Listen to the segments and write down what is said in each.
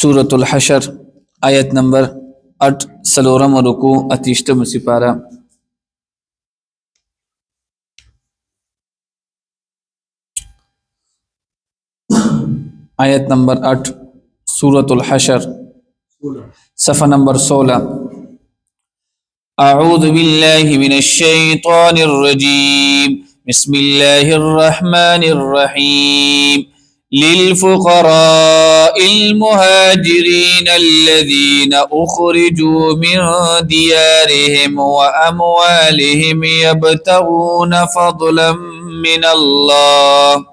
سورة الحشر آیت نمبر 8 سلورم رکو اتیشتم سپارہ. آیت نمبر 8 سورة الحشر صفحہ نمبر 16. اعوذ باللہ من الشیطان الرجیم بسم اللہ الرحمن الرحیم للفقراء المهاجرين الذين أخرجوا من ديارهم وأموالهم يبتغون فضلا من الله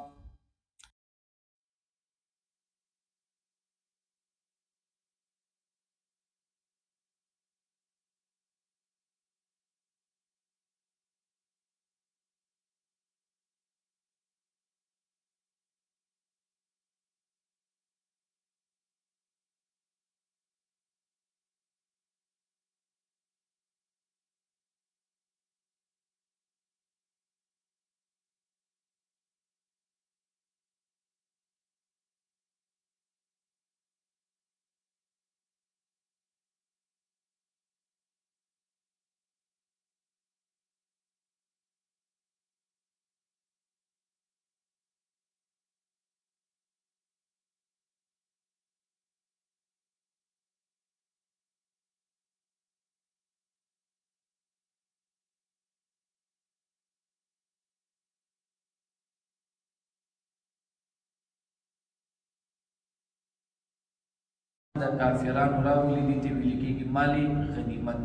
د کافرانو راولی دي ته ویل کېږي مالی غنیمت.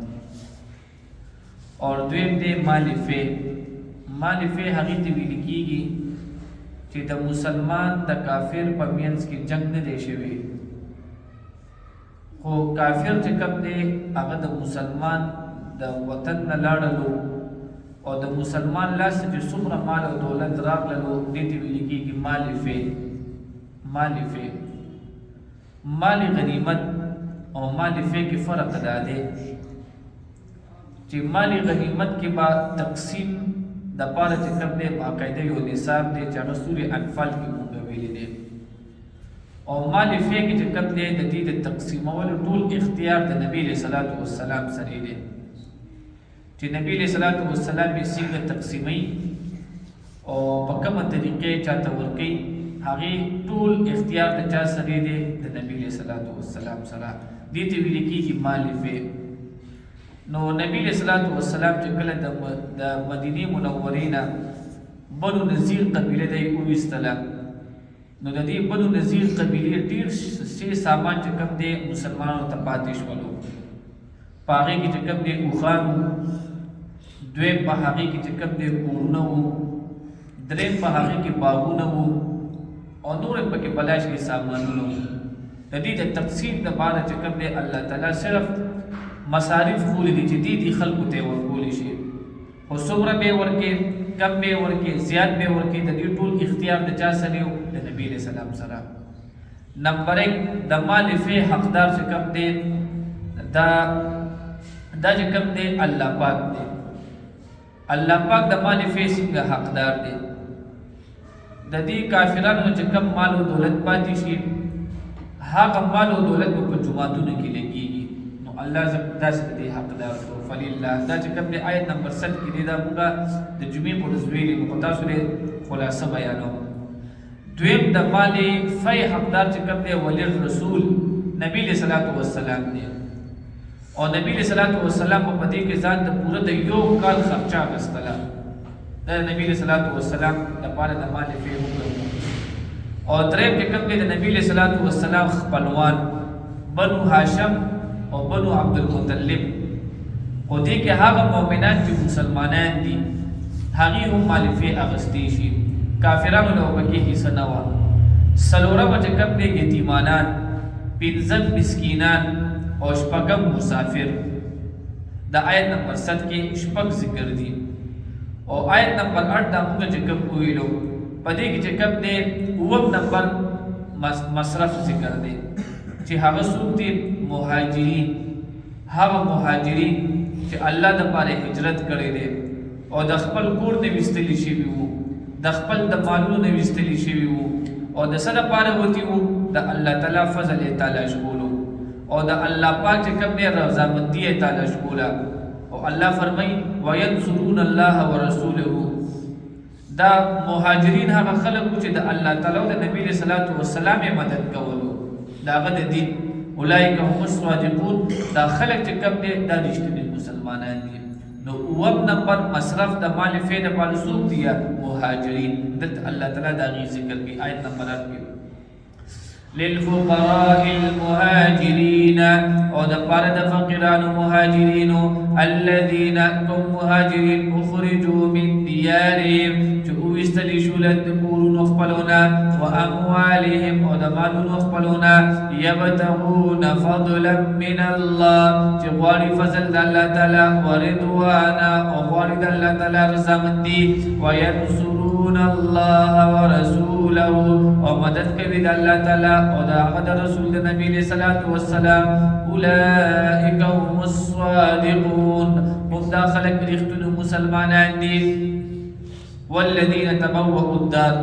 اور دویم دی مالی فی. مالی فی هغې ته ویل کېږي چې د مسلمان د کافر په منځ کې جنګ نه دی شوی، خو کافر چې کوم دی هغه د مسلمان د وطن نه لاړلو او د مسلمان لاس چې څومره مال او دولت راغللو دې ته ویل کېږي مالی فی. مالی فی مالی غنیمت او مالی فی کې فرق دا دی چې مالی غنیمت کې با تقسیم د پاره چې کوم دی باقاعده یو نصاب دی چې هغه سورې انفال کې مونږ ویلي دی، او مالی فی کې چې کوم دی د دې د تقسیمولو ټول اختیار د نبی علیه صلات وسلام سره دی چې نبی علیه صلات وسلام یې څنګه تقسیموي او په کومه طریقې چاته ورکوي هغه ټول اختیار د چا سره دی د نبی علیہ الصلوۃ والسلام سره. دې ته ویل کېږي مالی فی. نو نبی علیہ الصلوۃ والسلام چې کله د مدینه منورې نه بنو نذیر قبیله دی وویستله، نو د دې بنو نذیر قبیلې ډېر شی سامان چې کوم دی مسلمانانو ته پاتې شولو. په هغې کې چې کوم دی اوښان وو، دویم په هغې کې چې کوم دی کورونه وو، دریم په هغې کې باغونه وو او نور پکې بلاش کې سامانونو. د دې د تقسیم د باره چې کوم دی الله تعالی صرف مصارف خولي دي چې دې خلکو ته ورکولی شي، خو څومره به ورکې کم به ورکې زیات به ورکې د دې ټول اختیار د چا سره و د نبی علیہ السلام سره. نمبر 1 د مال فی حقدار چې کوم دی دا چې کوم دی الله پاک دی. الله پاک د مال فی څنګه حقدار دی؟ د دې کافرانو چې کم مال او دولت پاتې شي هغه مال او دولت په جماعتونو کې لګيږي، نو الله داسې دې حقدار شو. فلله دا چې کوم دی آیت نمبر 7 کې دی دا موږ د جمعې په ورځ ویلي، نو تاسو لري خلاصه بیانو. دویم د مال فی حقدار چې کوم دی ولی رسول نبی علیہ الصلوۃ والسلام دی، او نبی علیہ الصلوۃ والسلام په دې کې ځان ته پوره د یو کال خرچه غستله. دا نبی علیہ الصلوۃ والسلام د پاره د مال فی حکم. او دریم چې کوم دی د نبی علیہ الصلوۃ والسلام خپلوان بنو هاشم او بنو عبدالمطلب، او دې کې هغه مؤمنان چې مسلمانان دي هغې هم مال فی اخیستی شي، کافرانو له پکې حصه نه وه. څلورمه چې کوم دی یتیمانان، پنځم مسکینان او شپږم مسافر. د آیت نمبر 7 کې شپږ ذکر دي، او آیت نمبر 8 دا موږ چې کوم ویلو په دې کې چې کوم دی 9 نمبر مصرف ذکر دی چې هغه څوک دي مهاجرین، هغه مهاجرین چې الله د پاره هجرت کړی دی او د خپل کور نه ویستلی شوي وو، د خپل د مالونو نه ویستلی شوي وو، او د څه دپاره وتي وو د الله تعالی فضل یې تلاش کولو او د الله پاک چې کوم دی رضامندي یې تلاش کوله. او الله فرمایي وینصرون الله ورسوله، دا مهاجرین هغه خلک چې د الله تعالی او د نبی صلی الله علیه وسلم مدد کولو دا هغه د دین اولئک هم الصادقون، دا خلک چې کوم دی دا رښتینی مسلمانان دي. نو اوم نمبر مصرف د مال فعل په سوق دي مهاجرین، دلته الله تعالی دا غي ذکر کوي آیت نمبر 8 کې للفقراء المهاجرين او د پاره د فقیرانو مهاجرینو الذين كم مهاجرین اخرجوا من ديارهم چې وستلی شول د کورونو خپلونا و اموالهم او د مالونو خپلونا يبتغون فضلا من الله چې غواړي فضل د الله تعالی ورضوانا او غواړي د الله تعالی رضامندي وينصرون الله ورسوله او مدد کوي د الله تعالی او د هغه رسول د نبی صلی الله علیه وسلم اولئک هم الصادقون، هم دا خلق رښتینو مسلمانان دي. والذین تبوأوا الدار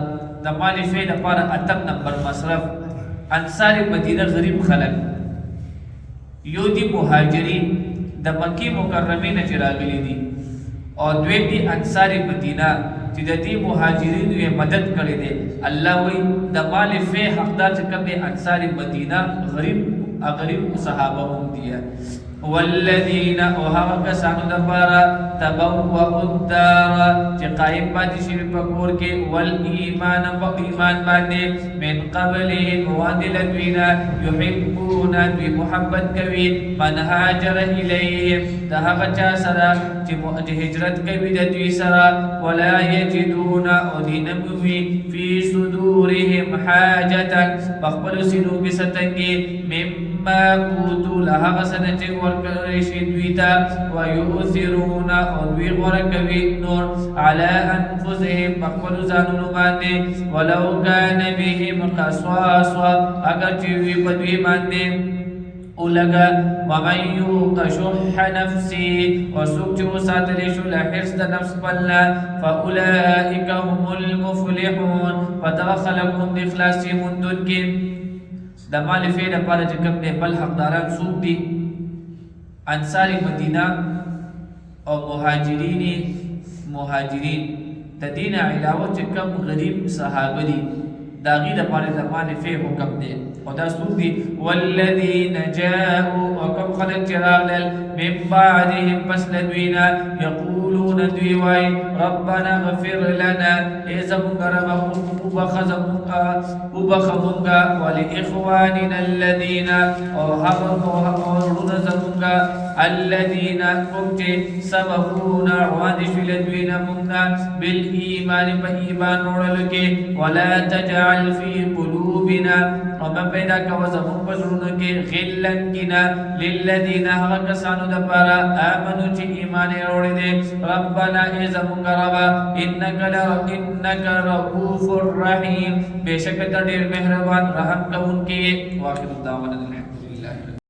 د مال فعل لپاره اتم نمبر مصرف انصار مدینه غریب خلق یو دي مهاجرین د مکی مکرمه نه راغلي دي او دوی دي انصار مدینه چې د دې مهاجرینو یې مدد کړې ده. الله وی د مال فعل حقدار چې کوم دي انصار مدینه غریب صحابه هم دي. والذین او هغه کسانو دپاره تبوأوا الدار چې قائم پاتې شوي په کور کې والایمان په ایمان باندې من قبلهم وړاندې له دوی نه یحبون دوی محبت کوي من هاجر الیهم د هغه چا سره چې هجرت کوي د دوی سره ولا یجدون او دوی نه مومي فی صدورهم حاجة په خپلو سینو کې څه تنګي مما اوتوا له هغه څه نه چې ورکړی شي دوی ته ویؤثرون او دوی غوره کوي نور علی انفسهم په خپلو ځانونو باندې ولو کان بهم قصاصه اگر چې وي په دوی باندې اولګه ومن یوق شح نفسه وسوک چې وساتلی شو له حرص د نفس بلنا فاولئک هم المفلحون فدغه خلک هم د خلاصي موندونکي. د مال فعل لپاره چې کوم دی بل حقداران څوک دي؟ انصار مدینه او مهاجرین د دین علاوه چې کوم غریب صحابه دي دا غي د پاره د مال فعل حکم دی او دا څوک دي؟ والذین جاءوا وكم خلق راغلل من بعدهم پس لدوینا یقولون دوی وای ربنا اغفر لنا ایزا مونگا ربا وبخمونگا ولإخواننا الذین او حقرون زمونگا الذین کمچه سبقونا عوانش لدوینا مونگا بالایمان پا ایمان نوڑلو ولا تجعل في قلوبنا ومن پیدا کوا زمون پزرونو کې غلن کینا للذین هغه کسانو د پاره امنو چې ایمان وروړي دي ربنا ای زمون ربا انک رؤوف الرحیم بشک ته ډیر مهربان رحم کوونکی. واخر دعوانا